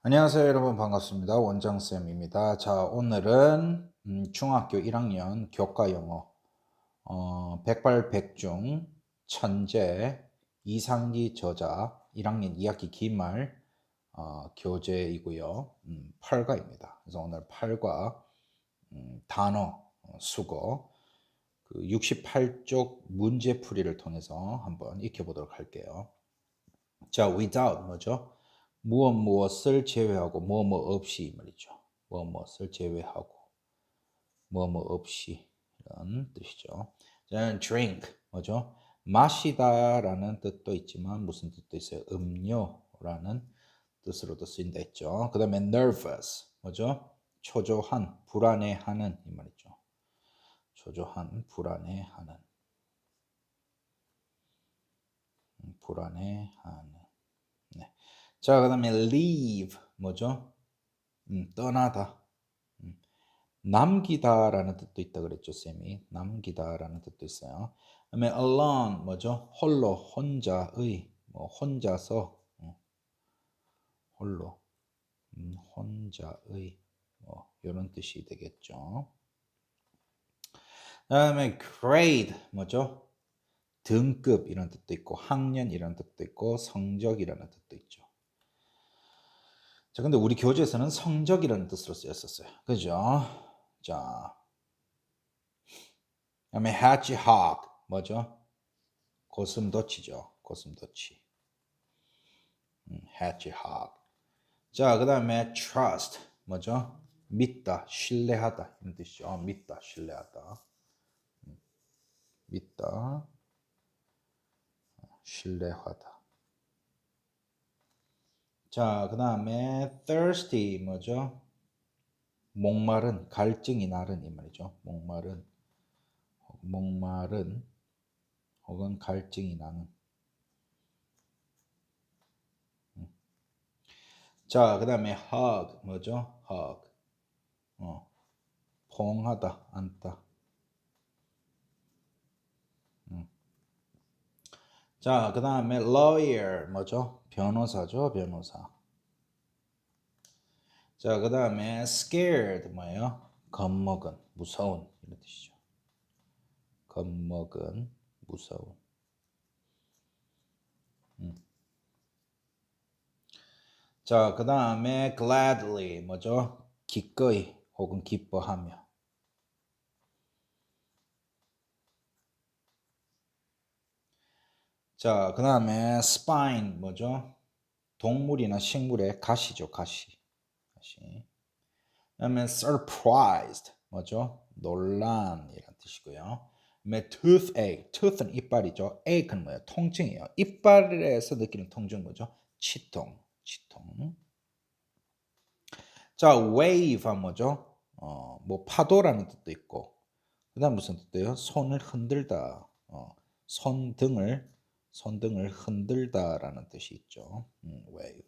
안녕하세요, 여러분. 반갑습니다. 원장쌤입니다. 자, 오늘은 중학교 1학년 교과 영어 백발백중 천재 이상기 저자 1학년 2학기 기말 교재이고요. 8과입니다. 그래서 오늘 8과 단어 수거 그 68쪽 문제풀이를 통해서 한번 익혀보도록 할게요. 자, without 뭐죠? 무엇을 제외하고 무엇 없이 이 말이죠. 무엇을 제외하고 무엇 없이 이런 뜻이죠. 자, drink 뭐죠? 마시다라는 뜻도 있지만 무슨 뜻도 있어요? 음료라는 뜻으로도 쓰인다 했죠. 그 다음에 nervous 뭐죠? 초조한, 불안해하는 이 말이죠. 초조한, 불안해하는, 불안해하는. 네. 자, 그 다음에 leave 뭐죠? 떠나다. 남기다라는 뜻도 있다 그랬죠, 쌤이. 남기다라는 뜻도 있어요. 그다음에 alone 뭐죠? 홀로, 혼자의, 뭐 혼자서, 홀로, 혼자의, 뭐 이런 뜻이 되겠죠. 그다음에 grade 뭐죠? 등급 이런 뜻도 있고 학년 이런 뜻도 있고 성적이라는 뜻도 있죠. 자, 근데 우리 교재에서는 성적이라는 뜻으로 쓰였었어요. 그죠? 자, 그다음에 hedgehog 뭐죠? 고슴도치죠. 고슴도치. hedgehog. 자, 그다음에 trust 뭐죠? 믿다, 신뢰하다 이런 뜻이죠. 믿다, 신뢰하다. 믿다, 신뢰하다. 자, 그다음에 thirsty 뭐죠? 목마른, 갈증이 나른 이 말이죠. 목마른 혹은 갈증이 나는. 자, 그다음에 hug 뭐죠? hug. 포옹하다, 안다. 자, 그 다음에 lawyer 뭐죠? 변호사죠, 변호사. 자, 그 다음에 scared 뭐예요? 겁먹은, 무서운 이런 뜻이죠. 겁먹은, 무서운. 자, 그 다음에 gladly 뭐죠? 기꺼이 혹은 기뻐하며. 자, 그 다음에 spine 뭐죠? 동물이나 식물의 가시죠, 가시. 가시. 그다음에 surprised 뭐죠? 논란이란 뜻이고요. 그다음에 toothache, tooth는 이빨이죠. ache는 뭐예요? 통증이에요. 이빨에서 느끼는 통증 뭐죠? 치통, 치통. 자, wave가 뭐죠? 뭐 파도라는 뜻도 있고, 그다음 무슨 뜻도요? 손을 흔들다, 손등을 흔들다라는 뜻이 있죠. wave.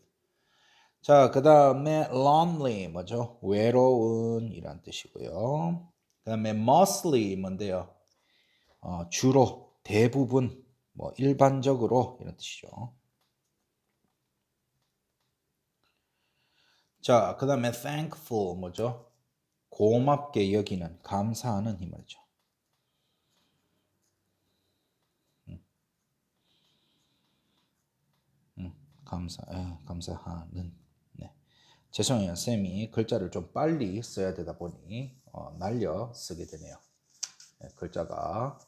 자, 그 다음에 lonely 뭐죠? 외로운이란 뜻이고요. 그 다음에 mostly 뭔데요? 주로, 대부분, 뭐 일반적으로 이런 뜻이죠. 자, 그 다음에 thankful 뭐죠? 고맙게 여기는, 감사하는 이 말이죠. 감사하는. 네. 죄송해요. 쌤이 글자를 좀 빨리 써야 되다 보니 날려 쓰게 되네요. 네, 글자가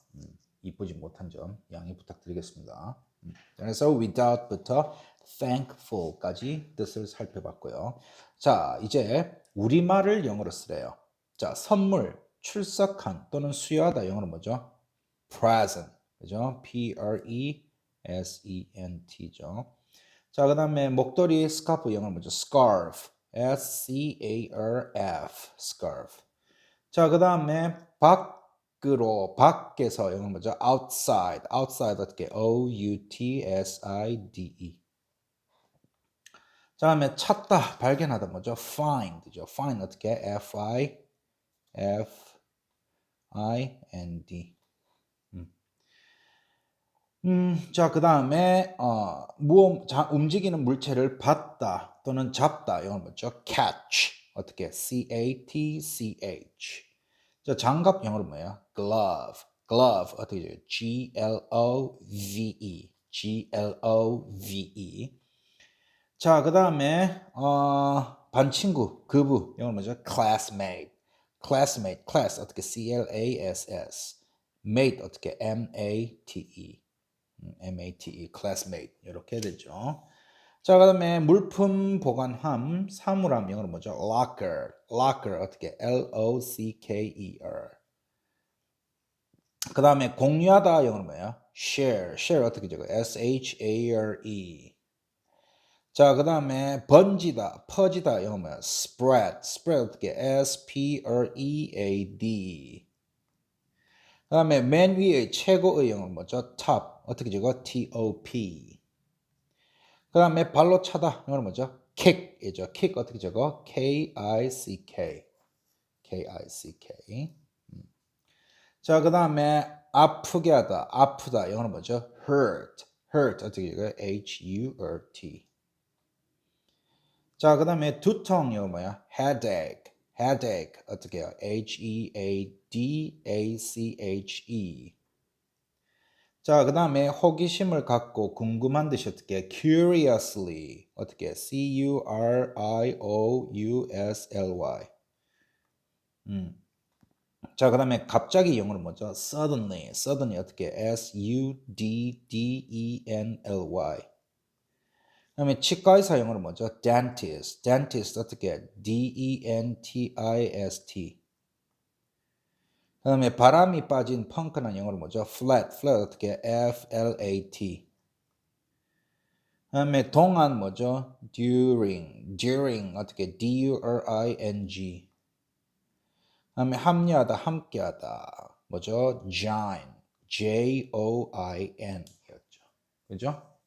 이쁘지 못한 점 양해 부탁드리겠습니다. 그래서 without부터 thankful까지 뜻을 살펴봤고요. 자, 이제 우리말을 영어로 쓰래요. 자, 선물, 출석한 또는 수여하다 영어로 뭐죠? present. 그죠? present죠. 자, 그다음에 목도리, 스카프 영어로 뭐죠? scarf. scarf. scarf. 자, 그다음에 밖에서 영어로 뭐죠? outside. outside 어떻게? outside. 자, 다음에 찾다, 발견하다 뭐죠? find죠. find 어떻게? find. 자, 그 다음에 움직이는 물체를 받다 또는 잡다. 이건 뭐죠? catch. 어떻게? C-A-T-C-H. 자, 장갑 영어로 뭐예요? glove. glove 어떻게 돼요? G-L-O-V-E. G-L-O-V-E. 자, 그 다음에 반친구, 그부. 영어로 뭐죠? classmate. classmate. class 어떻게? C-L-A-S-S. mate 어떻게? M-A-T-E. MATE, classmate 이렇게 되죠. 자, 그다음에 물품 보관함, 사물함 영어로 뭐죠? locker, locker 어떻게? L-O-C-K-E-R. 그다음에 공유하다 영어로 뭐예요? share, share 어떻게 적어요? S-H-A-R-E. 자, 그다음에 번지다, 퍼지다 영어로 뭐예요? spread, spread 어떻게? S-P-R-E-A-D. 그다음에 맨 위의 최고의 영어로 뭐죠? top 어떻게 적어? T-O-P. 그 다음에 발로 차다. 이거는 뭐죠? kick이죠. kick 어떻게 적어? K-I-C-K. K-I-C-K. 자, 그 다음에 아프게 하다. 아프다. 이거는 뭐죠? hurt. hurt 어떻게 적어요? H-U-R-T. 자, 그 다음에 두통. 이거 뭐야? headache. headache 어떻게 해요? H-E-A-D-A-C-H-E. 자, 그 다음에 호기심을 갖고 궁금한 듯이 어떻게 curiously 어떻게 C-U-R-I-O-U-S-L-Y. 자, 그 다음에 갑자기 영어로 뭐죠? suddenly suddenly 어떻게 S-U-D-D-E-N-L-Y. 그 다음에 치과의사 영어로 뭐죠? dentist dentist 어떻게 D-E-N-T-I-S-T. 그 다음에 바람이 빠진 펑크는 영어로 뭐죠? flat flat 어떻게 F-L-A-T. 다음에 동안 뭐죠? during 어떻게 D-U-R-I-N-G. 다음에 합류하다 함께하다 뭐죠? join J-O-I-N 이었죠. 그죠?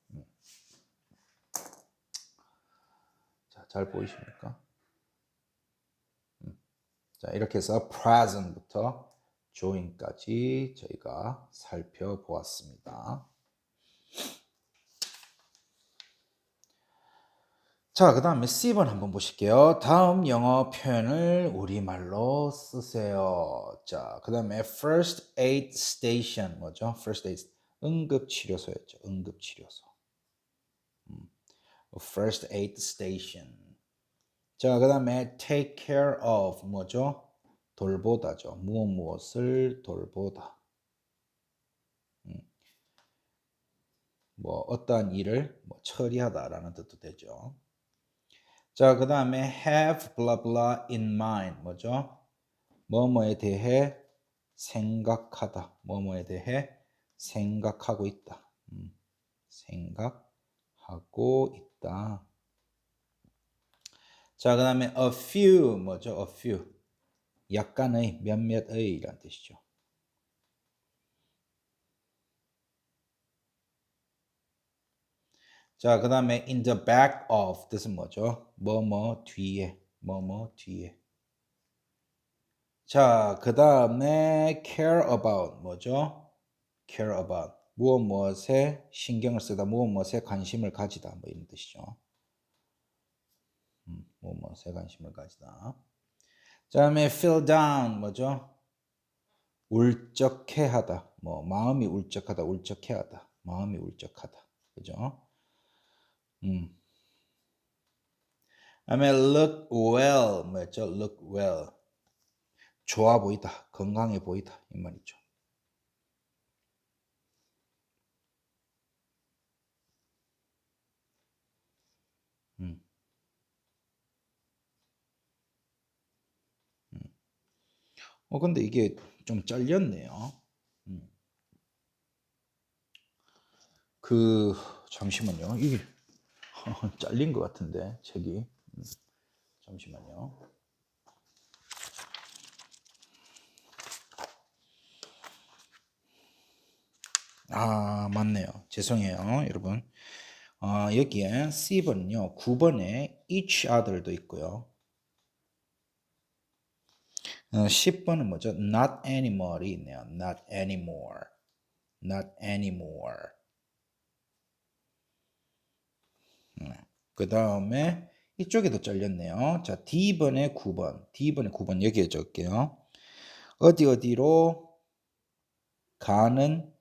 자, 잘 보이십니까? 자, 이렇게 해서 present부터 join까지 저희가 살펴보았습니다. 자, 그 다음에 C번 한번 보실게요. 다음 영어 표현을 우리말로 쓰세요. 자, 그 다음에 First Aid Station 뭐죠? First Aid 응급치료소였죠. 응급치료소. First Aid Station. 자, 그 다음에 Take care of 뭐죠? 돌보다죠. 무엇을 돌보다. 뭐 어떠한 일을 처리하다라는 뜻도 되죠. 자, 그 다음에 have blah blah in mind 뭐죠? 뭐뭐에 대해 생각하다. 뭐뭐에 대해 생각하고 있다. 생각하고 있다. 자, 그 다음에 a few 뭐죠? a few 약간의 몇몇의 이란 뜻이죠. 자, 그 다음에 in the back of 뜻은 뭐죠? 뭐뭐 뒤에 뭐뭐 뒤에. 자, 그 다음에 care about 뭐죠? care about 무엇에 신경을 쓰다 무엇에 관심을 가지다 뭐 이런 뜻이죠. 무엇에 관심을 가지다. 그 다음에 feel down 뭐죠? 울적해하다 뭐 마음이 울적하다 울적해하다 마음이 울적하다 그죠? 그다음에 look well 뭐였죠? look well 좋아 보이다 건강해 보이다 이 말이죠. 근데 이게 좀 잘렸네요. 그 잠시만요. 이게 잘린 것 같은데 책이. 잠시만요. 아, 맞네요. 죄송해요, 여러분. 여기에 C번은요, 9번에 each other도 있고요. 10번은 뭐죠? not anymore 이 있네요. not anymore. not anymore. 그 다음에 이쪽에도 잘렸네요. 자, D번에 9번. D번에 9번 여기에 적을게요. 어디로 가는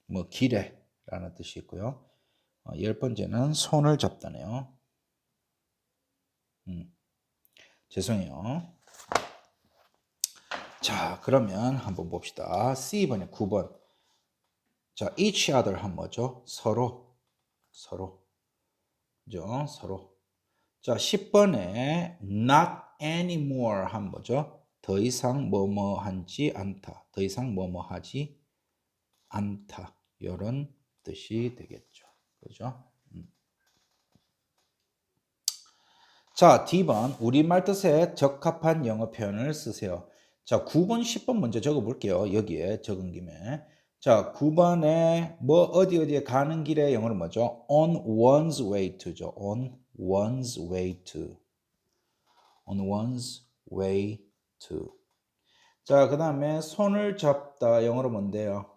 뭐 길에 라는 뜻이 있고요. 10번째는 손을 잡다네요. 죄송해요. 자, 그러면 한번 봅시다. C번에 9번. 자, each other 한 뭐죠? 서로. 그죠? 서로. 자, 10번에 not anymore 한 뭐죠? 더 이상 뭐뭐 하지 않다. 더 이상 뭐뭐 하지 않다. 이런 뜻이 되겠죠. 그죠? 자, D번 우리말 뜻에 적합한 영어 표현을 쓰세요. 자, 9번, 10번 먼저 적어 볼게요. 여기에 적은 김에. 자, 9번에 뭐 어디에 가는 길에 영어로 뭐죠? On one's way to죠. On one's way to. On one's way to. 자, 그 다음에 손을 잡다 영어로 뭔데요?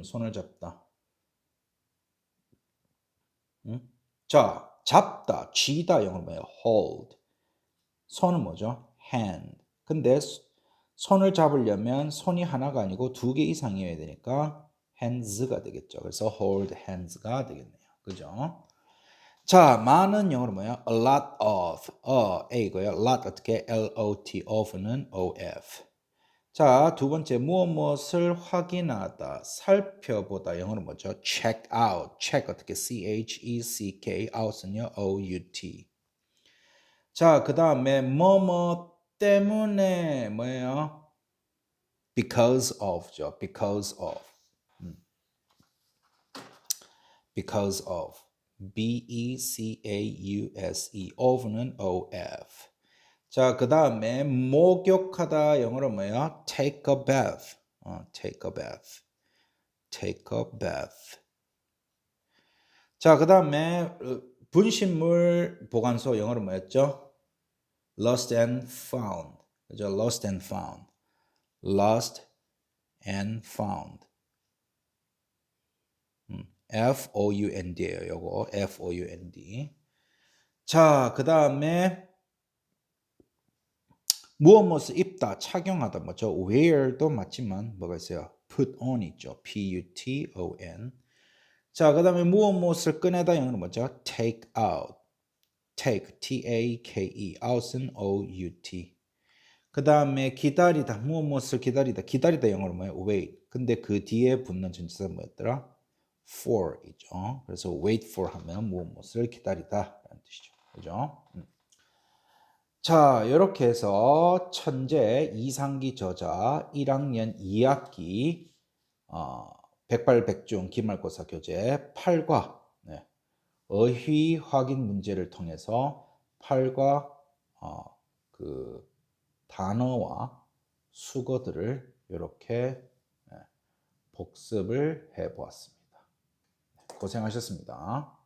손을 잡다. 자, 잡다, 쥐다 영어로 뭐예요? hold. 손은 뭐죠? hand. 근데 손을 잡으려면 손이 하나가 아니고 두 개 이상이어야 되니까 hands가 되겠죠. 그래서 hold hands가 되겠네요. 그죠? 자, 많은 영어로 뭐예요? a lot of. A고요. lot 어떻게? lot. of는 of. 자, 두 번째 무엇을 확인하다, 살펴보다 영어로 뭐죠? check out. check 어떻게? check. out은요 out. 자, 그 다음에 뭐뭐 때문에 뭐예요? because of죠. because of. because of. because. of는 of. 자, 그 다음에 목욕하다 영어로 뭐예요? take a bath. take a bath. take a bath. 자, 그 다음에 분식물 보관소 영어로 뭐였죠? lost and found. 그죠? lost and found. lost and found. found예요. 요거 found. 자, 그 다음에 무엇을 입다, 착용하다 뭐죠? wear도 맞지만 뭐가 있어요? put on 있죠. puton. 자, 그 다음에 무엇을 꺼내다 영어는 뭐죠? take out. take, take. out은 out. 그 다음에 기다리다, 무엇을 기다리다. 기다리다 영어로 뭐예요? wait. 근데 그 뒤에 붙는 전치사 뭐였더라? for이죠. 그래서 wait for 하면 무엇을 기다리다 라는 뜻이죠. 그죠? 자, 이렇게 해서 천재 이상기 저자 1학년 2학기 백발백중 기말고사 교재 8과 어휘 확인 문제를 통해서 8과 그 단어와 수거들을 이렇게 복습을 해 보았습니다. 고생하셨습니다.